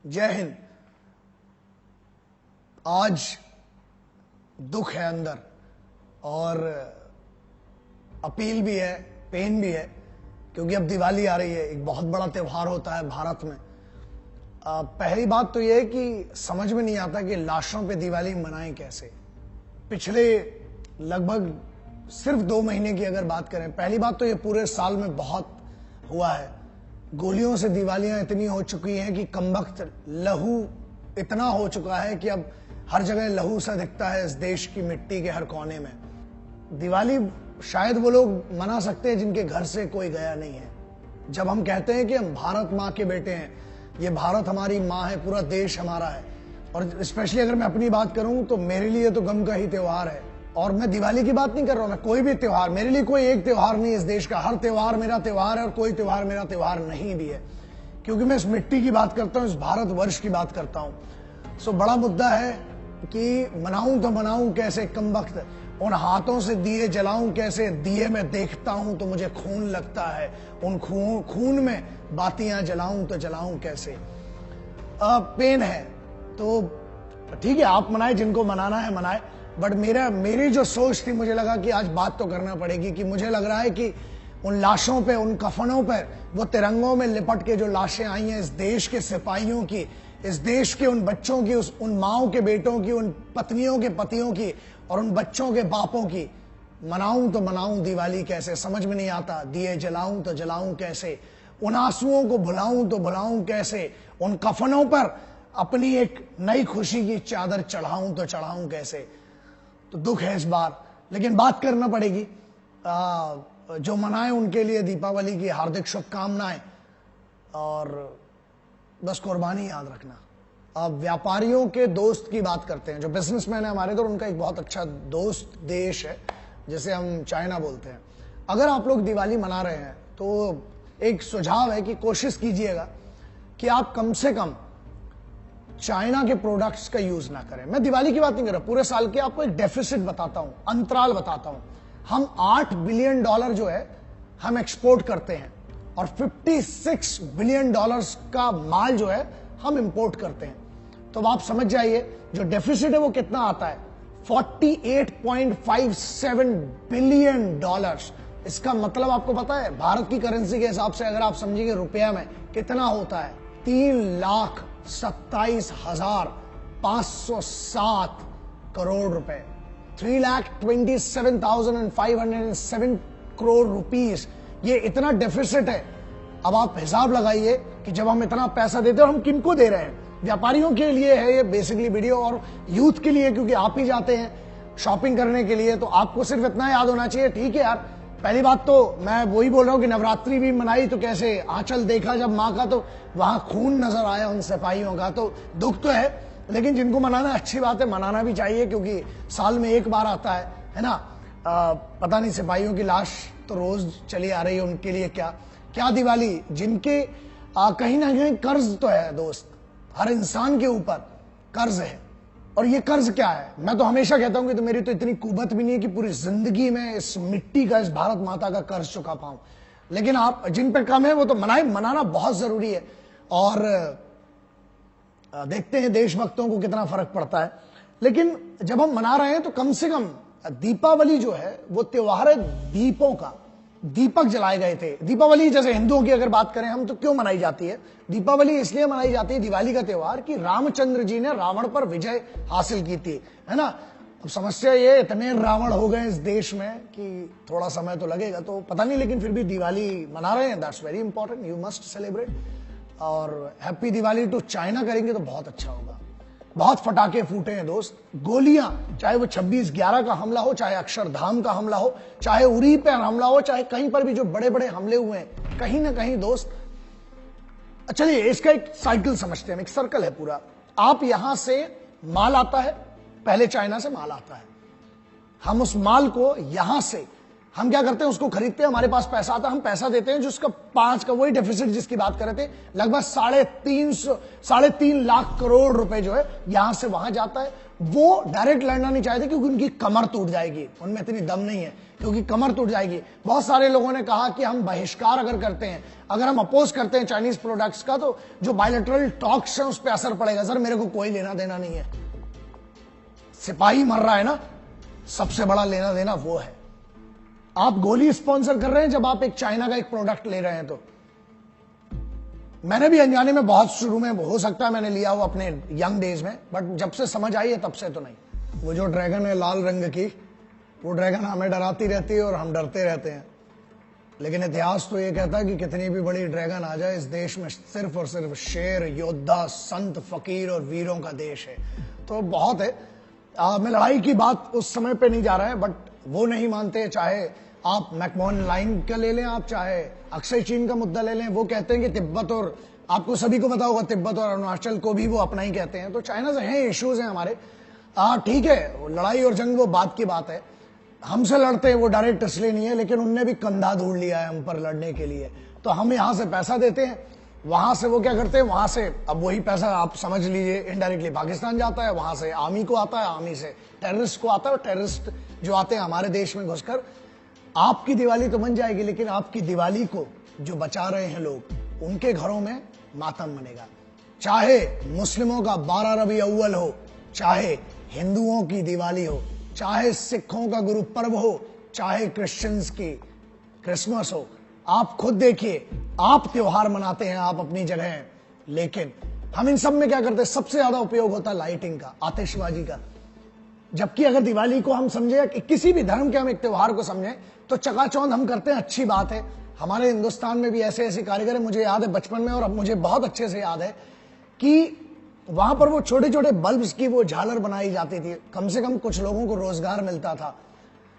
जय हिंद। आज दुख है अंदर और अपील भी है, पेन भी है, क्योंकि अब दिवाली आ रही है। एक बहुत बड़ा त्योहार होता है भारत में। पहली बात तो यह है कि समझ में नहीं आता कि लाशों पे दिवाली मनाएं कैसे। पिछले लगभग सिर्फ 2 महीने की अगर बात करें, पहली बात तो ये पूरे साल में बहुत हुआ है। गोलियों से दिवालियां इतनी हो चुकी हैं कि कमबख्त लहू इतना हो चुका है कि अब हर जगह लहू सा दिखता है इस देश की मिट्टी के हर कोने में। दिवाली शायद वो लोग मना सकते हैं जिनके घर से कोई गया नहीं है। जब हम कहते हैं कि हम भारत माँ के बेटे हैं, ये भारत हमारी माँ है, पूरा देश हमारा है, और स्पेशली अगर मैं अपनी बात करूं तो मेरे लिए तो गम का ही त्योहार है। और मैं दिवाली की बात नहीं कर रहा हूं, मैं कोई भी त्योहार, मेरे लिए कोई एक त्योहार नहीं इस देश का, हर त्योहार मेरा त्योहार है और कोई त्योहार मेरा त्योहार नहीं भी है, क्योंकि मैं इस मिट्टी की बात करता हूं, इस भारतवर्ष की बात करता हूं। सो बड़ा मुद्दा है कि मनाऊं तो मनाऊं कैसे, कमबख्त उन हाथों से दिए जलाऊं कैसे। दिए में देखता हूं तो मुझे खून लगता है, उन खून में बातियां जलाऊं तो जलाऊं कैसे। पेन है तो ठीक है, आप मनाए, जिनको मनाना है मनाए, बट मेरी जो सोच थी, मुझे लगा कि आज बात तो करना पड़ेगी कि मुझे लग रहा है कि उन लाशों पे, उन कफनों पर, वो तिरंगों में लिपट के जो लाशें आई हैं इस देश के सिपाहियों की, इस देश के उन बच्चों की, उन माओं के बेटों की, उन पत्नियों के पतियों की और उन बच्चों के बापों की, मनाऊं तो मनाऊं दिवाली कैसे, समझ में नहीं आता। दिए जलाऊं तो जलाऊं कैसे, उन आंसुओं को भुलाऊं तो भुलाऊं कैसे, उन कफनों पर अपनी एक नई खुशी की चादर चढ़ाऊं तो चढ़ाऊं कैसे। तो दुख है इस बार, लेकिन बात करना पड़ेगी। जो मनाए उनके लिए दीपावली की हार्दिक शुभकामनाएं, और बस कुर्बानी याद रखना। अब व्यापारियों के दोस्त की बात करते हैं, जो बिजनेसमैन है हमारे, तो उनका एक बहुत अच्छा दोस्त देश है जिसे हम चाइना बोलते हैं। अगर आप लोग दिवाली मना रहे हैं तो एक सुझाव है कि कोशिश कीजिएगा कि आप कम से कम चाइना के प्रोडक्ट्स का यूज ना करें। मैं दिवाली की बात नहीं कर रहा, पूरे साल के आपको एक डेफिसिट बताता हूं, अंतराल बताता हूं। हम $8 बिलियन जो है हम एक्सपोर्ट करते हैं और $56 बिलियन का माल जो है हम इंपोर्ट करते हैं। तो अब आप समझ जाइए जो डेफिसिट है वो कितना आता है, $48.57 बिलियन। इसका मतलब आपको पता है भारत की करेंसी के हिसाब से अगर आप समझेंगे रुपया में कितना होता है, 3,27,507 करोड़ रुपए, 3,27,507 करोड़ रुपीस। ये इतना डेफिसिट है। अब आप हिसाब लगाइए कि जब हम इतना पैसा देते हैं हम किनको दे रहे हैं। व्यापारियों के लिए है ये बेसिकली वीडियो, और यूथ के लिए, क्योंकि आप ही जाते हैं शॉपिंग करने के लिए, तो आपको सिर्फ इतना याद होना चाहिए। ठीक है यार, पहली बात तो मैं वही बोल रहा हूं कि नवरात्रि भी मनाई तो कैसे, आंचल देखा जब माँ का तो वहां खून नजर आया उन सिपाहियों का। तो दुख तो है, लेकिन जिनको मनाना अच्छी बात है, मनाना भी चाहिए, क्योंकि साल में एक बार आता है ना। पता नहीं सिपाहियों की लाश तो रोज चली आ रही है, उनके लिए क्या क्या दिवाली, जिनके कहीं ना कहीं कर्ज तो है दोस्त, हर इंसान के ऊपर कर्ज है। और ये कर्ज क्या है, मैं तो हमेशा कहता हूं कि तो मेरी तो इतनी कुबत भी नहीं है कि पूरी जिंदगी में इस मिट्टी का, इस भारत माता का कर्ज चुका पाऊं। लेकिन आप जिन पे कम है वो तो मनाना बहुत जरूरी है। और देखते हैं देशभक्तों को कितना फर्क पड़ता है। लेकिन जब हम मना रहे हैं तो कम से कम दीपावली जो है वो त्योहार है दीपों का। दीपक जलाए गए थे। दीपावली जैसे हिंदुओं की अगर बात करें हम, तो क्यों मनाई जाती है दीपावली? इसलिए मनाई जाती है दिवाली का त्योहार कि रामचंद्र जी ने रावण पर विजय हासिल की थी, है ना। अब समस्या ये, इतने रावण हो गए इस देश में कि थोड़ा समय तो लगेगा, तो पता नहीं, लेकिन फिर भी दिवाली मना रहे हैं। That's very important, you must celebrate. और हैप्पी दिवाली टू चाइना करेंगे तो बहुत अच्छा होगा। बहुत फटाके फूटे हैं दोस्त, गोलियां, चाहे वो 26/11 का हमला हो, चाहे अक्षरधाम का हमला हो, चाहे उरी पर हमला हो, चाहे कहीं पर भी जो बड़े बड़े हमले हुए हैं, कहीं ना कहीं दोस्त। चलिए इसका एक साइकिल समझते हैं, एक सर्कल है पूरा। आप यहां से माल आता है, पहले चाइना से माल आता है, हम उस माल को यहां से हम क्या करते हैं, उसको खरीदते हैं, हमारे पास पैसा आता है, हम पैसा देते हैं, जो उसका 5 का वही डेफिसिट जिसकी बात कर रहे थे, लगभग 3.5 लाख करोड़ रुपए जो है यहां से वहां जाता है। वो डायरेक्ट लड़ना नहीं चाहते क्योंकि उनकी कमर टूट जाएगी, उनमें इतनी दम नहीं है, क्योंकि कमर टूट जाएगी। बहुत सारे लोगों ने कहा कि हम बहिष्कार अगर करते हैं, अगर हम अपोज करते हैं चाइनीज प्रोडक्ट्स का, तो जो बायलैटरल टॉक्स है उस पर असर पड़ेगा। सर मेरे को कोई लेना देना नहीं है, सिपाही मर रहा है ना, सबसे बड़ा लेना देना वो है। आप गोली स्पॉन्सर कर रहे हैं जब आप एक चाइना का एक प्रोडक्ट ले रहे हैं। तो मैंने भी अनजाने में बहुत शुरू में, हो सकता है मैंने लिया हो अपने यंग डेज में, बट जब से समझ आई है तब से तो नहीं। वो जो ड्रैगन है लाल रंग की, वो ड्रैगन हमें डराती रहती है और हम डरते रहते हैं। लेकिन इतिहास तो ये कहता है कि कितनी भी बड़ी ड्रैगन आ जाए, इस देश में सिर्फ और सिर्फ शेर, योद्धा, संत, फकीर और वीरों का देश है। तो बहुत है। मैं लड़ाई की बात उस समय पे नहीं जा रहा है, बट वो नहीं मानते। चाहे आप मैकमोहन लाइन का ले लें, आप चाहे अक्षय चीन का मुद्दा ले लें, वो कहते हैं कि तिब्बत, और आपको सभी को पता होगा तिब्बत और अरुणाचल को भी वो अपना ही कहते हैं। तो चाइना से हैं, इश्यूज हैं हमारे। ठीक है, लड़ाई और जंग वो बात की बात है, हमसे लड़ते हैं वो डायरेक्ट इसलिए नहीं है, लेकिन उनने भी कंधा ढूंढ लिया है हम पर लड़ने के लिए। तो हम यहां से पैसा देते हैं, वहां से वो क्या करते हैं, वहां से अब वही पैसा आप समझ लीजिए इनडायरेक्टली पाकिस्तान जाता है, वहां से आर्मी को आता है, आर्मी से टेररिस्ट को आता है, और टेररिस्ट जो आते हैं हमारे देश में घुसकर, आपकी दिवाली तो बन जाएगी, लेकिन आपकी दिवाली को जो बचा रहे हैं लोग, उनके घरों में मातम बनेगा। चाहे मुस्लिमों का 12 रबी अव्वल हो, चाहे हिंदुओं की दिवाली हो, चाहे सिखों का गुरु पर्व हो, चाहे क्रिश्चियंस की क्रिसमस हो, आप खुद देखिए, आप त्योहार मनाते हैं, आप अपनी जगह हैं, लेकिन हम इन सब में क्या करते हैं, सबसे ज्यादा उपयोग होता है लाइटिंग का, आतिशबाजी का। जबकि अगर दिवाली को हम समझे, किसी भी धर्म के हम एक त्योहार को समझें, तो चकाचौंध हम करते हैं, अच्छी बात है। हमारे हिंदुस्तान में भी ऐसे ऐसे कारीगर हैं, मुझे याद है बचपन में, और अब मुझे बहुत अच्छे से याद है कि वहां पर वो छोटे छोटे बल्ब्स की वो झालर बनाई जाती थी। कम से कम कुछ लोगों को रोजगार मिलता था।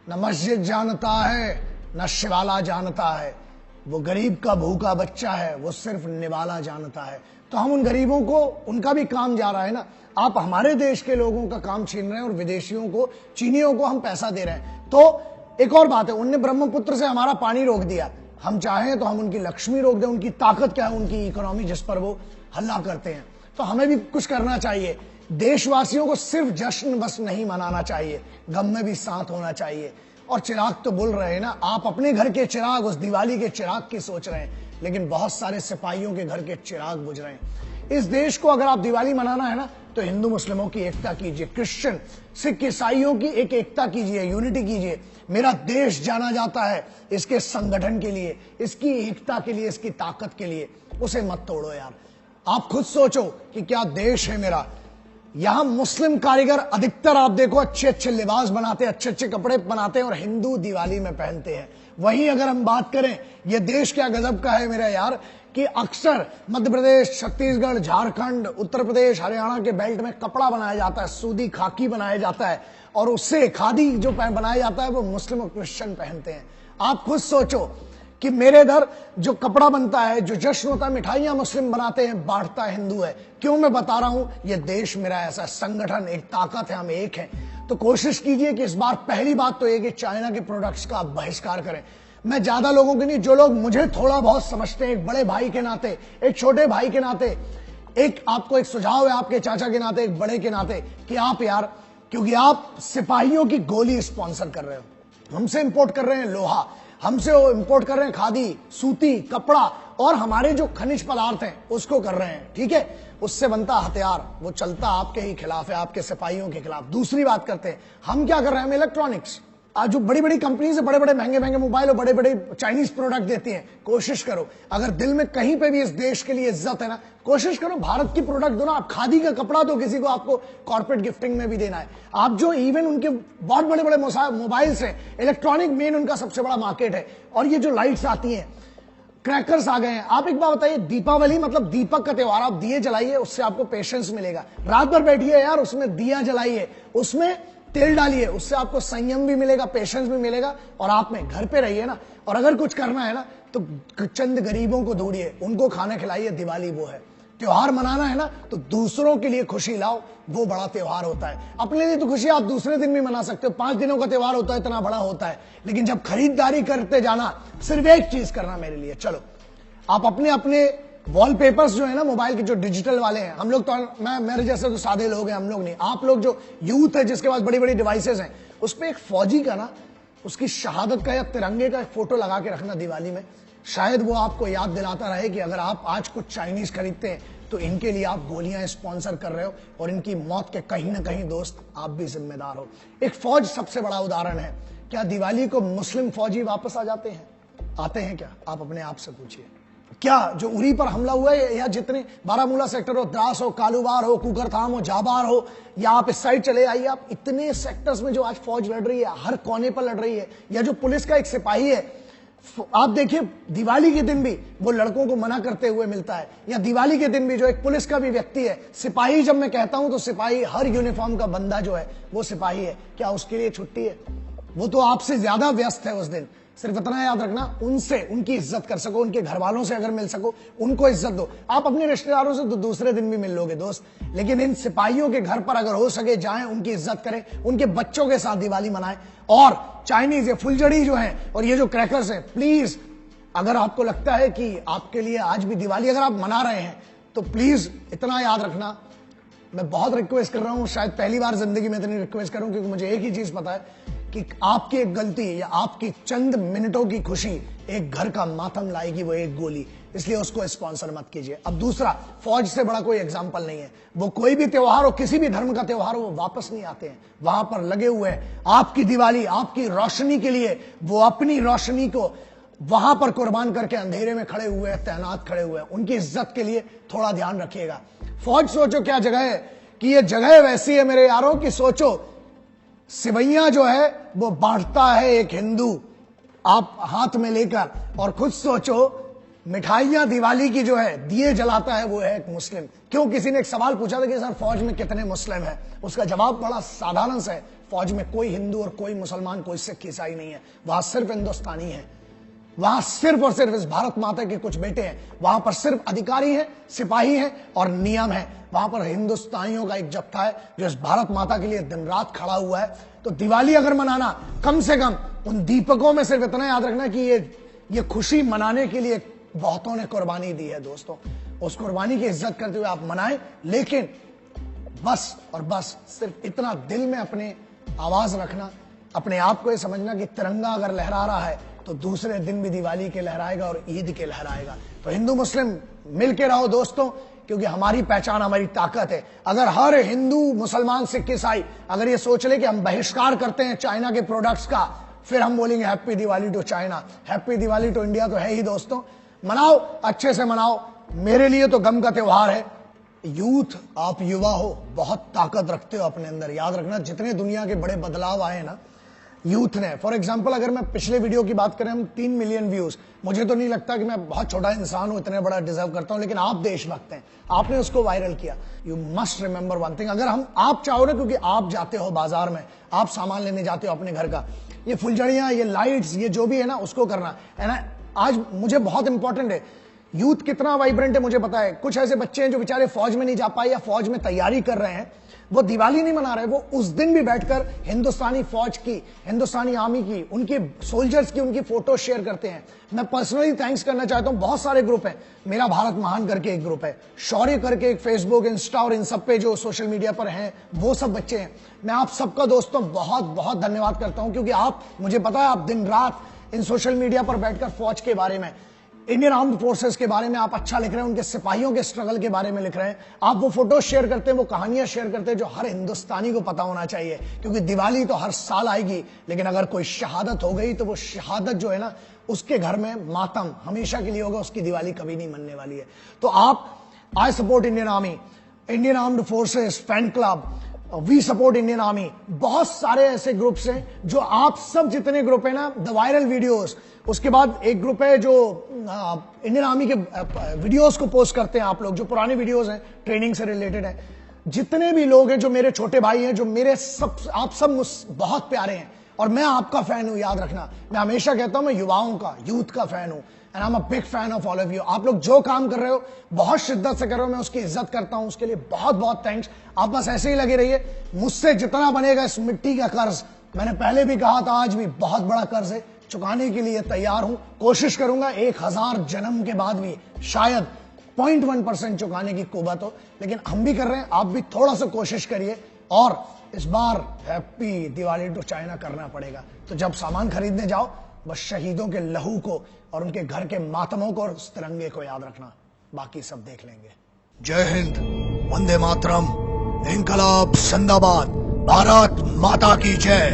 न मस्जिद जानता है, न शिवाला जानता है, वो गरीब का भूखा बच्चा है, वो सिर्फ निवाला जानता है। तो हम उन गरीबों को, उनका भी काम जा रहा है ना। आप हमारे देश के लोगों का काम छीन रहे हैं और विदेशियों को, चीनियों को हम पैसा दे रहे हैं। तो एक और बात है, उनने ब्रह्मपुत्र से हमारा पानी रोक दिया, हम चाहें तो हम उनकी लक्ष्मी रोक दें। उनकी ताकत क्या है, उनकी इकोनॉमी जिस पर वो हल्ला करते हैं। तो हमें भी कुछ करना चाहिए। देशवासियों को सिर्फ जश्न बस नहीं मनाना चाहिए, गम में भी साथ होना चाहिए। और चिराग तो बोल रहे हैं ना, आप अपने घर के चिराग, उस दिवाली के चिराग की सोच रहे हैं, लेकिन बहुत सारे सिपाहियों के घर के चिराग बुझ रहे हैं। इस देश को अगर आप दिवाली मनाना है ना, तो हिंदू मुस्लिमों की एकता कीजिए, क्रिश्चियन सिख ईसाइयों की एक एकता कीजिए, यूनिटी कीजिए। मेरा देश जाना जाता है इसके संगठन के लिए, इसकी एकता के लिए, इसकी ताकत के लिए। उसे मत तोड़ो यार। आप खुद सोचो कि क्या देश है मेरा। यहां मुस्लिम कारीगर अधिकतर आप देखो अच्छे अच्छे लिबास बनाते हैं, अच्छे अच्छे कपड़े बनाते हैं, और हिंदू दिवाली में पहनते हैं। वहीं अगर हम बात करें, यह देश क्या गजब का है मेरा यार, कि अक्सर मध्य प्रदेश, छत्तीसगढ़, झारखंड, उत्तर प्रदेश, हरियाणा के बेल्ट में कपड़ा बनाया जाता है, सूदी खाकी बनाया जाता है, और उससे खादी जो बनाया जाता है वो मुस्लिम और क्रिश्चियन पहनते हैं। आप खुद सोचो कि मेरे इधर जो कपड़ा बनता है, जो जश्न होता है, मिठाइयां मुस्लिम बनाते हैं, बांटता हिंदू है। क्यों मैं बता रहा हूं, ये देश मेरा ऐसा संगठन, एक ताकत है, हम एक हैं। तो कोशिश कीजिए कि इस बार पहली बात तो ये कि चाइना के प्रोडक्ट्स का आप बहिष्कार करें। मैं ज्यादा लोगों के नहीं, जो लोग मुझे थोड़ा बहुत समझते हैं, एक बड़े भाई के नाते, एक छोटे भाई के नाते, एक आपको एक सुझाव है, आपके चाचा के नाते, एक बड़े के नाते, कि आप यार, क्योंकि आप सिपाहियों की गोली स्पॉन्सर कर रहे हो, हमसे इंपोर्ट कर रहे हैं लोहा, हमसे वो इंपोर्ट कर रहे हैं खादी, सूती, कपड़ा, और हमारे जो खनिज पदार्थ हैं उसको कर रहे हैं। ठीक है, उससे बनता हथियार, वो चलता आपके ही खिलाफ है, आपके सिपाहियों के खिलाफ। दूसरी बात करते हैं, हम क्या कर रहे हैं, हम इलेक्ट्रॉनिक्स, आज जो बड़ी बड़ी कंपनी से बड़े बड़े महंगे महंगे मोबाइल और बड़े बड़े चाइनीज प्रोडक्ट देती हैं, कोशिश करो, अगर दिल में कहीं पे भी इस देश के लिए इज्जत है ना, कोशिश करो भारत की प्रोडक्ट दो ना। आप खादी का कपड़ा दो किसी को, आपको कॉर्पोरेट गिफ्टिंग में भी देना है। आप जो इवन उनके बहुत बड़े बड़े मोबाइल्स हैं, इलेक्ट्रॉनिक मेन उनका सबसे बड़ा मार्केट है। और ये जो लाइट्स आती हैं, क्रैकर्स आ गए हैं, आप एक बात बताइए, दीपावली मतलब दीपक का त्योहार, आप दिए जलाइए, उससे आपको पेशेंस मिलेगा। रात भर बैठिए यार, उसमें दिया जलाइए, उसमें तेल डालिए, उससे आपको संयम भी मिलेगा, पेशेंस भी मिलेगा, और आप में घर पे रहिए ना। और अगर कुछ करना है ना, तो चंद गरीबों को ढूंढिए, उनको खाना खिलाइए, दिवाली वो है। त्योहार मनाना है ना तो दूसरों के लिए खुशी लाओ, वो बड़ा त्योहार होता है। अपने लिए तो खुशी आप दूसरे दिन भी मना सकते हो, 5 दिनों का त्योहार होता है, इतना बड़ा होता है। लेकिन जब खरीदारी करते जाना, सिर्फ एक चीज करना मेरे लिए, चलो आप अपने अपने वॉलपेपर्स जो है ना मोबाइल के, जो डिजिटल वाले हैं, हम लोग तो, मैं मेरे जैसे तो सादे लोग हैं, हम लोग नहीं, आप लोग जो यूथ है जिसके पास बड़ी बड़ी डिवाइसेस हैं, उस पर एक फौजी का ना, उसकी शहादत का या तिरंगे का एक फोटो लगा के रखना दिवाली में। शायद वो आपको याद दिलाता रहे कि अगर आप आज कुछ चाइनीज खरीदते हैं तो इनके लिए आप गोलियां स्पॉन्सर कर रहे हो और इनकी मौत के कहीं ना कहीं दोस्त आप भी जिम्मेदार हो। एक फौज सबसे बड़ा उदाहरण है। क्या दिवाली को मुस्लिम फौजी वापस आ जाते हैं? आते हैं क्या? आप अपने आप से पूछिए। क्या जो उरी पर हमला हुआ है, या जितने बारामूला सेक्टर हो, द्रास हो, कालूबार हो, कुकरथाम हो, जाबार हो, या आप इस साइड चले आइए, आप इतने सेक्टर्स में जो आज फौज लड़ रही है, हर कोने पर लड़ रही है, या जो पुलिस का एक सिपाही है, आप देखिए दिवाली के दिन भी वो लड़कों को मना करते हुए मिलता है, या दिवाली के दिन भी जो एक पुलिस का भी व्यक्ति है, सिपाही जब मैं कहता हूं तो सिपाही, हर यूनिफॉर्म का बंदा जो है वो सिपाही है। क्या उसके लिए छुट्टी है? वो तो आपसे ज्यादा व्यस्त है उस दिन। सिर्फ इतना याद रखना, उनसे उनकी इज्जत कर सको, उनके घर वालों से अगर मिल सको उनको इज्जत दो। आप अपने रिश्तेदारों से तो दूसरे दिन भी मिल लोगे दोस्त, लेकिन इन सिपाहियों के घर पर अगर हो सके जाएं, उनकी इज्जत करें, उनके बच्चों के साथ दिवाली मनाएं। और चाइनीज, ये फुलझड़ी जो है और ये जो क्रैकर्स है, प्लीज अगर आपको लगता है कि आपके लिए आज भी दिवाली अगर आप मना रहे हैं तो प्लीज इतना याद रखना, मैं बहुत रिक्वेस्ट कर रहा हूं, शायद पहली बार जिंदगी में इतनी रिक्वेस्ट करूं, क्योंकि मुझे एक ही चीज पता है कि आपकी एक गलती या आपकी चंद मिनटों की खुशी एक घर का मातम लाएगी, वो एक गोली। इसलिए उसको स्पॉन्सर मत कीजिए। अब दूसरा, फौज से बड़ा कोई एग्जाम्पल नहीं है। वो कोई भी त्योहार हो, किसी भी धर्म का त्योहार हो, वो वापस नहीं आते हैं, वहां पर लगे हुए हैं आपकी दिवाली, आपकी रोशनी के लिए। वो अपनी रोशनी को वहां पर कुर्बान करके अंधेरे में खड़े हुए हैं, तैनात खड़े हुए हैं। उनकी इज्जत के लिए थोड़ा ध्यान रखिएगा। फौज सोचो क्या जगह है, कि ये जगह वैसी है मेरे यारों की सोचो सिवैया जो है वो बांटता है एक हिंदू आप हाथ में लेकर, और खुद सोचो मिठाइयां दिवाली की जो है दिए जलाता है वो है एक मुस्लिम। क्यों? किसी ने एक सवाल पूछा था कि सर फौज में कितने मुस्लिम हैं? उसका जवाब बड़ा साधारण सा है, फौज में कोई हिंदू और कोई मुसलमान, कोई सिख ईसाई नहीं है, वहां सिर्फ हिंदुस्तानी है। वहां सिर्फ और सिर्फ इस भारत माता के कुछ बेटे हैं, वहां पर सिर्फ अधिकारी हैं, सिपाही हैं और नियम है। वहां पर हिंदुस्तानियों का एक जत्था है जो इस भारत माता के लिए दिन रात खड़ा हुआ है। तो दिवाली अगर मनाना, कम से कम उन दीपकों में सिर्फ इतना याद रखना कि ये खुशी मनाने के लिए बहुतों ने कुर्बानी दी है दोस्तों। उस कुर्बानी की इज्जत करते हुए आप मनाएं, लेकिन बस और बस सिर्फ इतना दिल में अपने आवाज रखना, अपने आप को ये समझना कि तिरंगा अगर लहरा रहा है तो दूसरे दिन भी दिवाली के लहराएगा और ईद के लहराएगा। तो हिंदू मुस्लिम मिलके रहो दोस्तों, क्योंकि हमारी पहचान हमारी ताकत है। अगर हर हिंदू मुसलमान सिख ईसाई अगर ये सोच ले कि हम बहिष्कार करते हैं चाइना के प्रोडक्ट्स का, फिर हम बोलेंगे happy Diwali to China, happy Diwali to India तो है ही दोस्तों। मनाओ, अच्छे से मनाओ। मेरे लिए तो गम का त्योहार है। यूथ, आप युवा हो, बहुत ताकत रखते हो अपने अंदर। याद रखना, जितने दुनिया के बड़े बदलाव आए ना यूथ ने, फॉर एग्जाम्पल अगर मैं पिछले वीडियो की बात करें, हम 3 मिलियन व्यूज, मुझे तो नहीं लगता कि मैं बहुत छोटा इंसान हूं, इतने बड़ा डिजर्व करता हूं, लेकिन आप देशभक्त हैं, आपने उसको वायरल किया। You must remember one thing, अगर आप चाहो ना, क्योंकि आप जाते हो बाजार में, आप सामान लेने जाते हो अपने घर का, ये फुलझड़ियां, ये लाइट्स, ये जो भी है ना, उसको करना है ना। आज मुझे बहुत इंपॉर्टेंट है, यूथ कितना वाइब्रेंट है मुझे पता है। कुछ ऐसे बच्चे हैं जो बेचारे फौज में नहीं जा पाए या फौज में तैयारी कर रहे हैं, वो दिवाली नहीं मना रहे, वो उस दिन भी बैठकर हिंदुस्तानी फौज की, हिंदुस्तानी आर्मी की, उनके सोल्जर्स की उनकी फोटो शेयर करते हैं। मैं पर्सनली थैंक्स करना चाहता हूं, बहुत सारे ग्रुप हैं, मेरा भारत महान करके एक ग्रुप है, शौर्य करके एक फेसबुक, इंस्टा और इन सब पे जो सोशल मीडिया पर हैं, वो सब बच्चे हैं। मैं आप सबका दोस्तों बहुत बहुत धन्यवाद करता हूं, क्योंकि आप, मुझे पता है, आप दिन रात इन सोशल मीडिया पर बैठकर फौज के बारे में, इंडियन आर्म्ड फोर्सेस के बारे में आप अच्छा लिख रहे हैं, उनके सिपाहियों के स्ट्रगल के बारे में लिख रहे हैं, आप वो फोटो शेयर करते हैं, वो कहानियां शेयर करते हैं जो हर हिंदुस्तानी को पता होना चाहिए। क्योंकि दिवाली तो हर साल आएगी, लेकिन अगर कोई शहादत हो गई तो वो शहादत जो है ना, उसके घर में मातम हमेशा के लिए होगा, उसकी दिवाली कभी नहीं मनने वाली है। तो आप, I support Indian army, Indian armed forces, fan club, we support Indian army, बहुत सारे ऐसे ग्रुप्स हैं जो आप सब जितने ग्रुप है ना, द वायरल वीडियोस, उसके बाद एक ग्रुप है जो इंडियन आर्मी के वीडियोस को पोस्ट करते हैं, आप लोग जो पुराने वीडियोस हैं ट्रेनिंग से रिलेटेड है, जितने भी लोग हैं, जो मेरे छोटे भाई हैं, जो मेरे सब, आप सब बहुत प्यारे हैं और मैं आपका फैन हूं। याद रखना, मैं हमेशा कहता हूं मैं युवाओं का, यूथ का फैन हूं। And I am a big fan of all of you. आप लोग जो काम कर रहे हो बहुत शिद्दत से कर रहे हो, मैं उसकी इज्जत करता हूं, उसके लिए बहुत बहुत थैंक्स। आप बस ऐसे ही लगे रहिए। मुझसे जितना बनेगा इस मिट्टी का कर्ज, मैंने पहले भी कहा था, आज भी बहुत बड़ा कर्ज है, चुकाने के लिए तैयार हूं। कोशिश करूंगा 1000 जन्म के बाद भी शायद 0.1% चुकाने की कुवत हो, लेकिन हम भी कर रहे हैं, आप भी थोड़ा सा कोशिश करिए। और इस बार हैप्पी दिवाली टू चाइना करना पड़ेगा। तो जब सामान खरीदने जाओ, बस शहीदों के लहू को और उनके घर के मातमों को और उस तिरंगे को याद रखना, बाकी सब देख लेंगे। जय हिंद, वंदे मातरम, इंकलाब जिंदाबाद, भारत माता की जय।